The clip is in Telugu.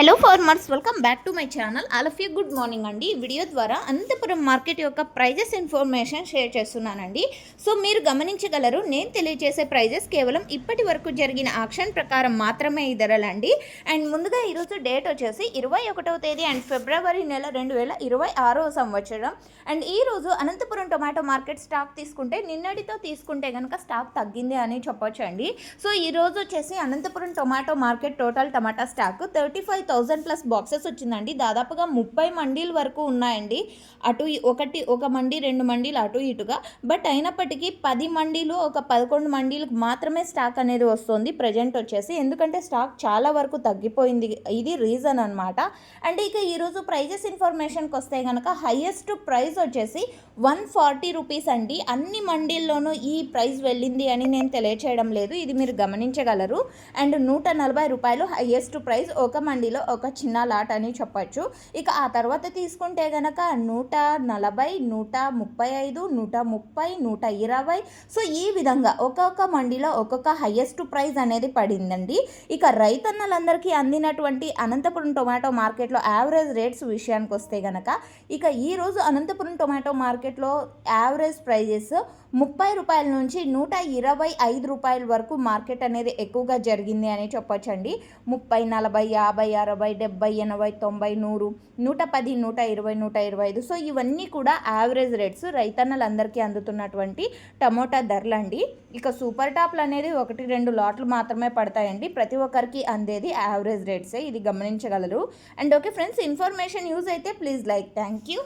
Hello farmers, welcome back to my channel. All of you good morning అండి. ఈ వీడియో ద్వారా అనంతపురం మార్కెట్ యొక్క ప్రైజెస్ ఇన్ఫర్మేషన్ షేర్ చేస్తున్నానండి. సో మీరు గమనించగలరు, నేను తెలియజేసే ప్రైజెస్ కేవలం ఇప్పటి వరకు జరిగిన ఆక్షన్ ప్రకారం మాత్రమే ఈ ధరలండి. అండ్ ముందుగా ఈరోజు డేట్ వచ్చేసి 21వ తేదీ అండ్ ఫిబ్రవరి నెల 2026వ సంవత్సరం. అండ్ ఈరోజు అనంతపురం టొమాటో మార్కెట్ స్టాక్ తీసుకుంటే నిన్నటితో తీసుకుంటే కనుక స్టాక్ తగ్గింది అని చెప్పొచ్చు అండి. సో ఈరోజు వచ్చేసి అనంతపురం టొమాటో మార్కెట్ టోటల్ టమాటా స్టాక్ 35,000 ప్లస్ బాక్సెస్ వచ్చిందండి. దాదాపుగా 30 మండీల వరకు ఉన్నాయండి. ఒక మండీ 2 మండీలు అటు ఇటుగా, బట్ అయినప్పటికీ 10 మండీలు 11 మండీలకు మాత్రమే స్టాక్ అనేది వస్తుంది ప్రజెంట్ వచ్చేసి, ఎందుకంటే స్టాక్ చాలా వరకు తగ్గిపోయింది. ఇది రీజన్ అనమాట. అండ్ ఇక ఈరోజు ప్రైజెస్ ఇన్ఫర్మేషన్కి వస్తే కనుక హైయెస్ట్ ప్రైస్ వచ్చేసి 140 రూపీస్ అండి. అన్ని మండీల్లోనూ ఈ ప్రైస్ వెళ్ళింది అని నేను తెలియచేయడం లేదు, ఇది మీరు గమనించగలరు. అండ్ 140 రూపాయలు హైయెస్ట్ ప్రైస్ ఒక మండీలో ఒక చిన్న లాట్ అని చెప్పచ్చు. ఇక ఆ తర్వాత తీసుకుంటే గనక 140, 135, 130, 120, సో ఈ విధంగా ఒక్కొక్క మండీలో ఒక్కొక్క హైయెస్ట్ ప్రైస్ అనేది పడిందండి. ఇక రైతన్నలందరికీ అందినటువంటి అనంతపురం టొమాటో మార్కెట్లో యావరేజ్ రేట్స్ విషయానికి వస్తే గనక, ఇక ఈరోజు అనంతపురం టొమాటో మార్కెట్లో యావరేజ్ ప్రైజెస్ 30 రూపాయల నుంచి 125 రూపాయల వరకు మార్కెట్ అనేది ఎక్కువగా జరిగింది అని చెప్పొచ్చండి. 30, 40, 50, 60, 70, 80, 90, 100, 110, 120, 125, సో ఇవన్నీ కూడా యావరేజ్ రేట్స్ రైతన్నలందరికీ అందుతున్నటువంటి టమోటా ధరలండి. ఇక సూపర్ టాప్లు అనేది 1-2 లాట్లు మాత్రమే పడతాయండి. ప్రతి ఒక్కరికి అందేది యావరేజ్ రేట్సే, ఇది గమనించగలరు. And okay friends, information use అయితే ప్లీజ్ లైక్. Thank you.